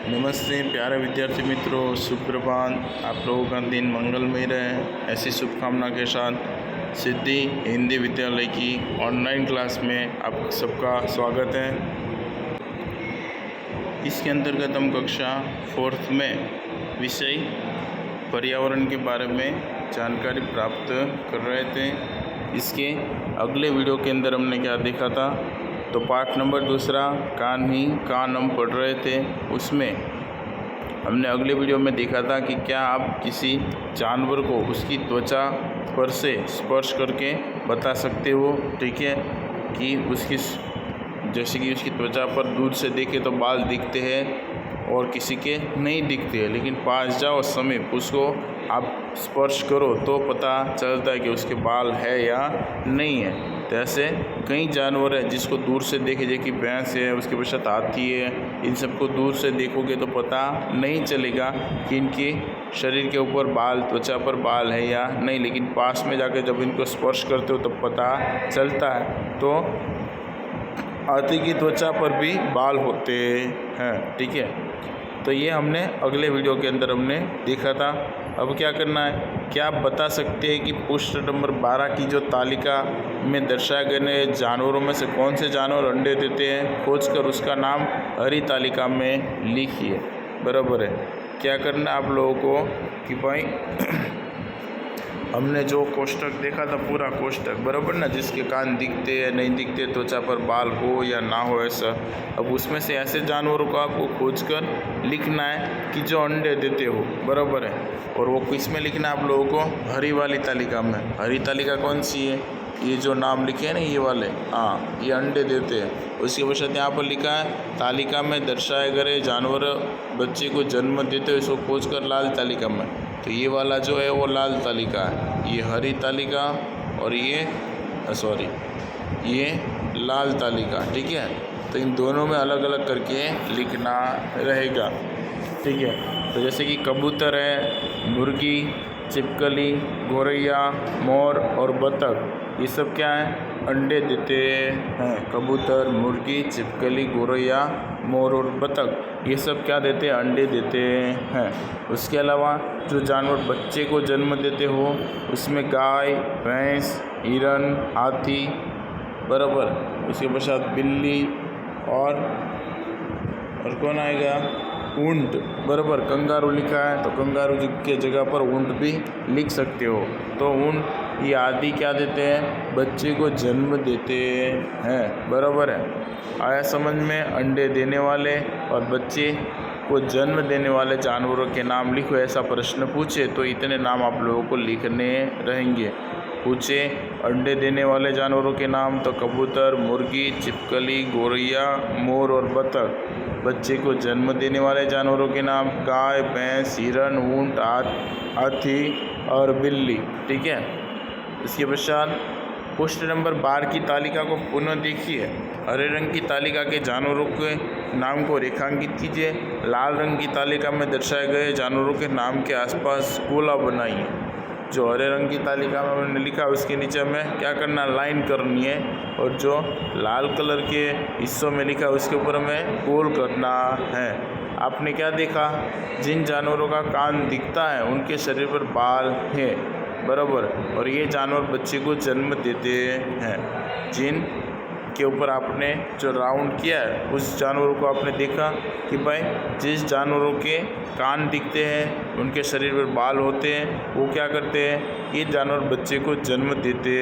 नमस्ते प्यारे विद्यार्थी मित्रों, सुप्रभात। आप लोगों का दिन मंगलमय रहे, ऐसी शुभकामना के साथ सिद्धि हिंदी विद्यालय की ऑनलाइन क्लास में आप सबका स्वागत है। इसके अंतर्गत हम कक्षा 4th में विषय पर्यावरण के बारे में जानकारी प्राप्त कर रहे थे। इसके अगले वीडियो के अंदर हमने क्या देखा था, तो पाठ नंबर 2 कान हम पढ़ रहे थे। उसमें हमने अगले वीडियो में देखा था कि क्या आप किसी जानवर को उसकी त्वचा पर से स्पर्श करके बता सकते हो, ठीक है, कि उसकी जैसे कि उसकी त्वचा पर दूर से देखे तो बाल दिखते हैं और किसी के नहीं दिखते हैं, लेकिन पास जाओ समीप उसको आप स्पर्श करो तो पता चलता है कि उसके बाल है या नहीं है। तो ऐसे कई जानवर हैं जिसको दूर से देखे, जैसे कि भैंस है, उसके पश्चात हाथी है, इन सबको दूर से देखोगे तो पता नहीं चलेगा कि इनके शरीर के ऊपर बाल, त्वचा पर बाल है या नहीं, लेकिन पास में जाकर जब इनको स्पर्श करते हो तो पता चलता है। तो हाथी की त्वचा पर भी बाल होते हैं, ठीक है। तो ये हमने अगले वीडियो के अंदर हमने देखा था। अब क्या करना है, क्या आप बता सकते हैं कि पृष्ठ नंबर 12 की जो तालिका में दर्शाए गए जानवरों में से कौन से जानवर अंडे देते हैं, खोजकर उसका नाम हरी तालिका में लिखिए। बराबर है। क्या करना है आप लोगों को कि भाई हमने जो कोष्टक देखा था, पूरा कोष्टक, बराबर ना, जिसके कान दिखते हैं नहीं दिखते, त्वचा पर बाल हो या ना हो ऐसा। अब उसमें से ऐसे जानवरों को आपको खोजकर लिखना है कि जो अंडे देते हो, बराबर है। और वो किस में लिखना है आप लोगों को, हरी वाली तालिका में। हरी तालिका कौन सी है, ये जो नाम लिखे हैं ना ये वाले, हाँ, ये अंडे देते हैं। उसके पश्चात यहाँ पर लिखा है तालिका में दर्शाए गए जानवर बच्चे को जन्म देते हैं, इसको खोजकर लाल तालिका में। तो ये वाला जो है वो लाल तालिका है, ये हरी तालिका, और ये लाल तालिका, ठीक है। तो इन दोनों में अलग अलग करके लिखना रहेगा, ठीक है। तो जैसे कि कबूतर है, मुर्गी, छिपकली, गौरैया, मोर और बतख, ये सब क्या है, अंडे देते हैं। कबूतर, मुर्गी, छिपकली, गौरैया, मोर और बतख, ये सब क्या देते हैं, अंडे देते हैं। उसके अलावा जो जानवर बच्चे को जन्म देते हो उसमें गाय, भैंस, हिरन, हाथी, बराबर। उसके पश्चात बिल्ली और कौन आएगा, ऊंट, बराबर। कंगारू लिखा है तो कंगारू के जगह पर ऊंट भी लिख सकते हो। तो ऊंट ये आदि क्या देते हैं, बच्चे को जन्म देते हैं, बराबर है। आया समझ में। अंडे देने वाले और बच्चे को जन्म देने वाले जानवरों के नाम लिखो, ऐसा प्रश्न पूछे तो इतने नाम आप लोगों को लिखने रहेंगे। पूछे अंडे देने वाले जानवरों के नाम, तो कबूतर, मुर्गी, छिपकली, गौरैया, मोर और बतख। बच्चे को जन्म देने वाले जानवरों के नाम, गाय, भैंस, हिरन, ऊंट, हाथी और बिल्ली, ठीक है। इसके पश्चात पृष्ठ नंबर 12 की तालिका को पुनः देखिए। हरे रंग की तालिका के जानवरों के नाम को रेखांकित कीजिए। लाल रंग की तालिका में दर्शाए गए जानवरों के नाम के आसपास गोला बनाइए। जो हरे रंग की तालिका में हमने लिखा उसके नीचे हमें क्या करना, लाइन करनी है, और जो लाल कलर के हिस्सों में लिखा उसके ऊपर हमें गोल करना है। आपने क्या देखा, जिन जानवरों का कान दिखता है उनके शरीर पर बाल है, बराबर, और ये जानवर बच्चे को जन्म देते हैं। जिन के ऊपर आपने जो राउंड किया है उस जानवरों को आपने देखा कि भाई जिस जानवरों के कान दिखते हैं उनके शरीर पर बाल होते हैं, वो क्या करते हैं, ये जानवर बच्चे को जन्म देते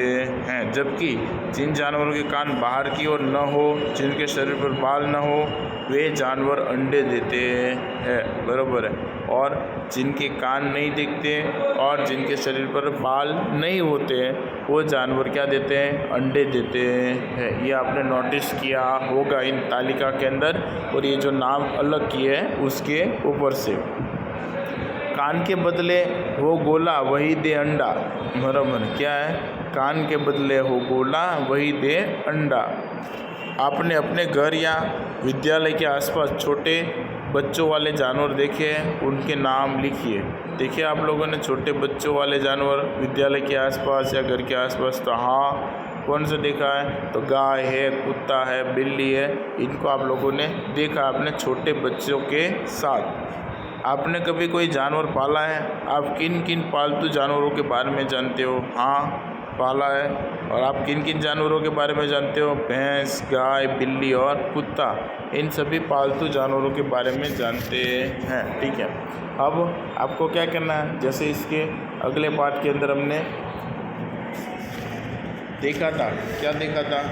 हैं। जबकि जिन जानवरों के कान बाहर की ओर न हो, जिनके शरीर पर बाल न हो, वे जानवर अंडे देते हैं, बराबर है। और जिनके कान नहीं दिखते और जिनके शरीर पर बाल नहीं होते हैं वो जानवर क्या देते हैं, अंडे देते हैं। ये आपने नोटिस किया होगा इन तालिका के अंदर, और ये जो नाम अलग किए हैं उसके ऊपर से। कान के बदले हो गोला वही दे अंडा, बराबर। क्या है, कान के बदले हो गोला वही दे अंडा। आपने अपने घर या विद्यालय के आसपास छोटे बच्चों वाले जानवर देखे हैं, उनके नाम लिखिए। देखिए आप लोगों ने छोटे बच्चों वाले जानवर विद्यालय के आसपास या घर के आसपास, तो हाँ कौन सा देखा है? तो गाय है, कुत्ता है, बिल्ली है, इनको आप लोगों ने देखा अपने छोटे बच्चों के साथ। आपने कभी कोई जानवर पाला है? आप किन किन पालतू जानवरों के बारे में जानते हो? हाँ, पाला है। और आप किन किन जानवरों के बारे में जानते हो? भैंस, गाय, बिल्ली और कुत्ता, इन सभी पालतू जानवरों के बारे में जानते हैं। ठीक है, अब आपको क्या करना है, जैसे इसके अगले पार्ट के अंदर हमने देखा था, क्या देखा था?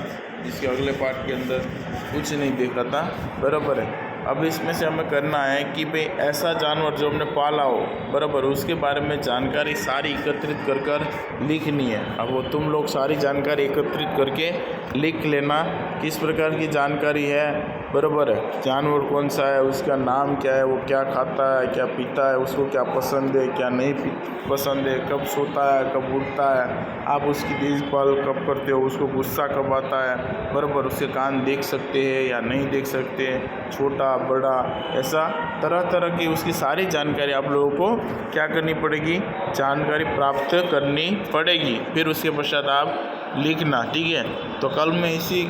इसके अगले पार्ट के अंदर कुछ नहीं देखा था, बराबर है। अब इसमें से हमें करना है कि भाई ऐसा जानवर जो हमने पाला हो, बराबर, उसके बारे में जानकारी सारी एकत्रित कर कर लिखनी है। अब वो तुम लोग सारी जानकारी एकत्रित करके लिख लेना, किस प्रकार की जानकारी है, बराबर है। जानवर कौन सा है, उसका नाम क्या है, वो क्या खाता है, क्या पीता है, उसको क्या पसंद है, क्या नहीं पसंद है, कब सोता है, कब उठता है, आप उसकी देखभाल कब करते हो, उसको गुस्सा कब आता है, बराबर, उसके कान देख सकते हैं या नहीं देख सकते, छोटा बड़ा, ऐसा तरह तरह की उसकी सारी जानकारी आप लोगों को क्या करनी पड़ेगी, जानकारी प्राप्त करनी पड़ेगी। फिर उसके पश्चात आप लिखना। ठीक है, तो कल मैं इसी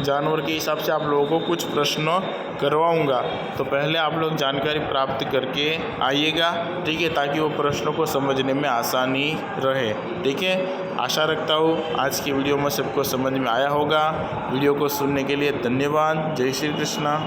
जानवर के हिसाब से आप लोगों को कुछ प्रश्न करवाऊंगा, तो पहले आप लोग जानकारी प्राप्त करके आइएगा। ठीक है, ताकि वो प्रश्नों को समझने में आसानी रहे। ठीक है, आशा रखता हूँ आज की वीडियो में सबको समझ में आया होगा। वीडियो को सुनने के लिए धन्यवाद। जय श्री कृष्णा।